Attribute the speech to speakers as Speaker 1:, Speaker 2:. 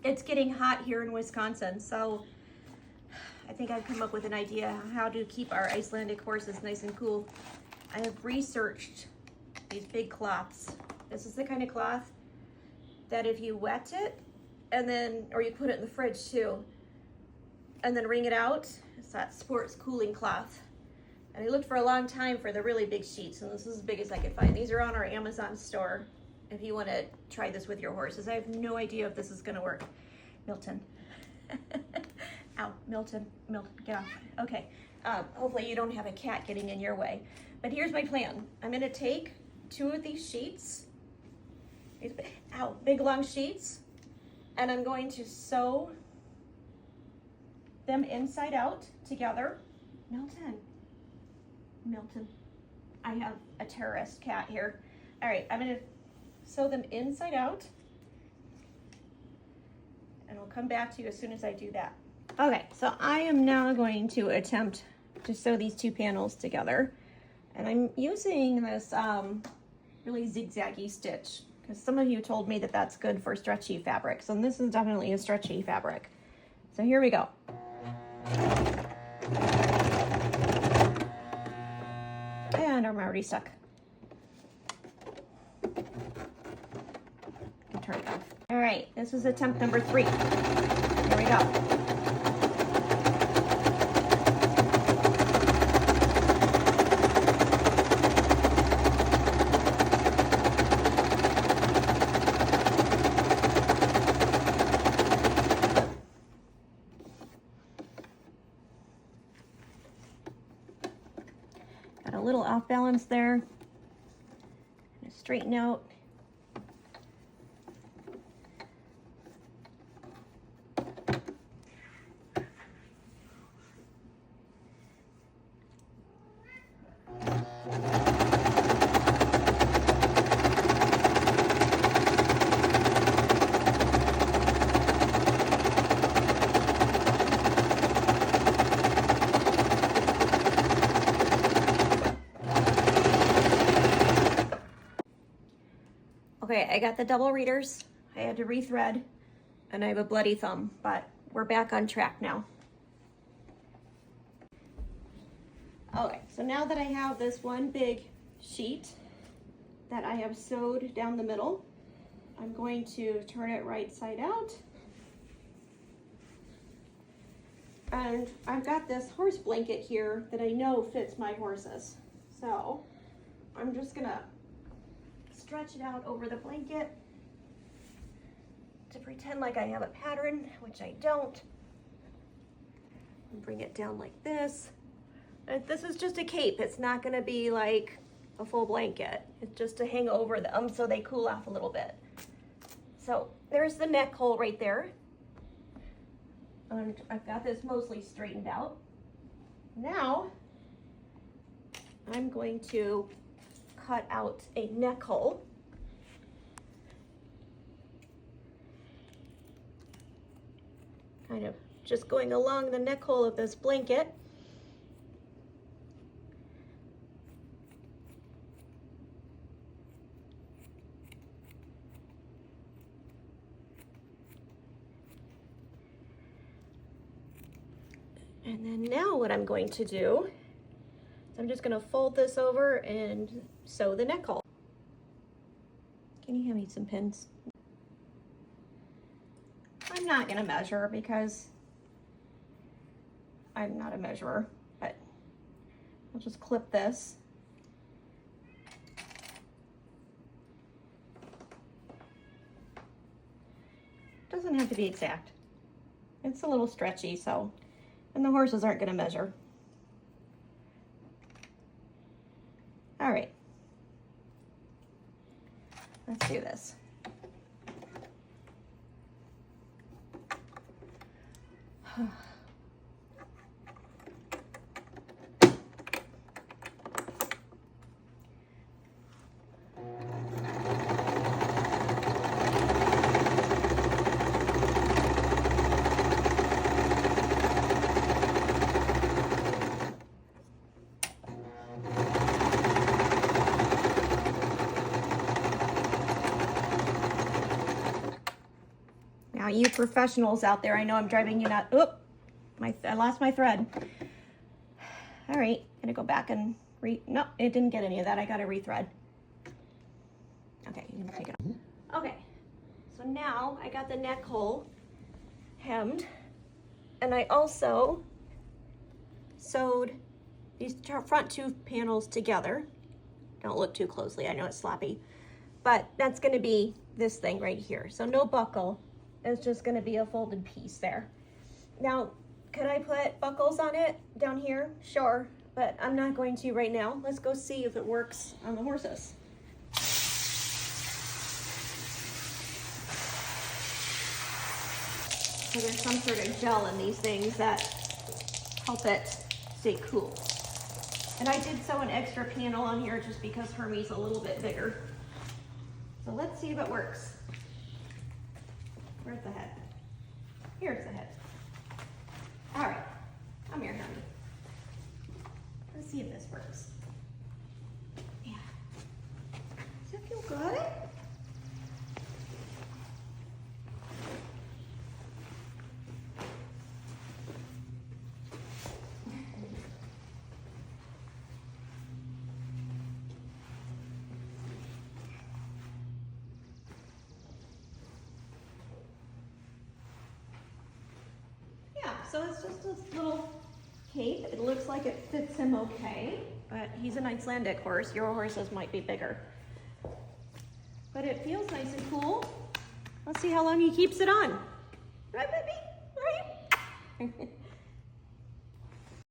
Speaker 1: it's getting hot here in Wisconsin, so I think I've come up with an idea how to keep our Icelandic horses nice and cool. I have researched these big cloths. This is the kind of cloth that if you wet it and then, or you put it in the fridge too, and then wring it out, it's that sports cooling cloth. And I looked for a long time for the really big sheets, and this is as big as I could find. These are on our Amazon store if you want to try this with your horses. I have no idea if this is going to work. Milton. Ow, Milton, get off. Okay, hopefully you don't have a cat getting in your way. But here's my plan. I'm going to take 2 of these sheets, these big long sheets, and I'm going to sew them inside out together. Milton, I have a terrorist cat here. All right, I'm gonna sew them inside out, and I'll come back to you as soon as I do that. Okay, so I am now going to attempt to sew these 2 panels together, and I'm using this really zigzaggy stitch because some of you told me that that's good for stretchy fabrics, and this is definitely a stretchy fabric. So here we go. And I'm already stuck. Turn it off. All right, this is attempt number 3. Here we go. Got a little off balance there. Gonna straighten out. Okay, I got the double readers. I had to rethread, and I have a bloody thumb, but we're back on track now. Okay, so now that I have this one big sheet that I have sewed down the middle, I'm going to turn it right side out. And I've got this horse blanket here that I know fits my horses. So I'm just gonna stretch it out over the blanket to pretend like I have a pattern, which I don't. And bring it down like this. And this is just a cape. It's not gonna be like a full blanket. It's just to hang over them so they cool off a little bit. So there's the neck hole right there. And I've got this mostly straightened out. Now I'm going to cut out a neck hole. Kind of just going along the neck hole of this blanket. And then now what I'm going to do is I'm just going to fold this over and sew the neck hole. Can you hand me some pins? I'm not going to measure because I'm not a measurer, but I'll just clip this. Doesn't have to be exact. It's a little stretchy, so, and the horses aren't going to measure. All right, let's do this. you professionals out there, I know I'm driving you nuts. Oop, I lost my thread. All right, gonna go back and no, it didn't get any of that. I gotta rethread. Okay, you can take it off. Okay, so now I got the neck hole hemmed, and I also sewed these front two panels together. Don't look too closely, I know it's sloppy, but that's gonna be this thing right here. So no buckle, it's just gonna be a folded piece there. Now, could I put buckles on it down here? Sure, but I'm not going to right now. Let's go see if it works on the horses. So there's some sort of gel in these things that help it stay cool. And I did sew an extra panel on here just because Hermie's a little bit bigger. So let's see if it works. Where's the head? Here's the head. All right, come here, Hermie. Let's see if this works. Yeah. Does that feel good? So it's just this little cape. It looks like it fits him okay, but he's an Icelandic horse. Your horses might be bigger. But it feels nice and cool. Let's see how long he keeps it on. Right, baby? Right?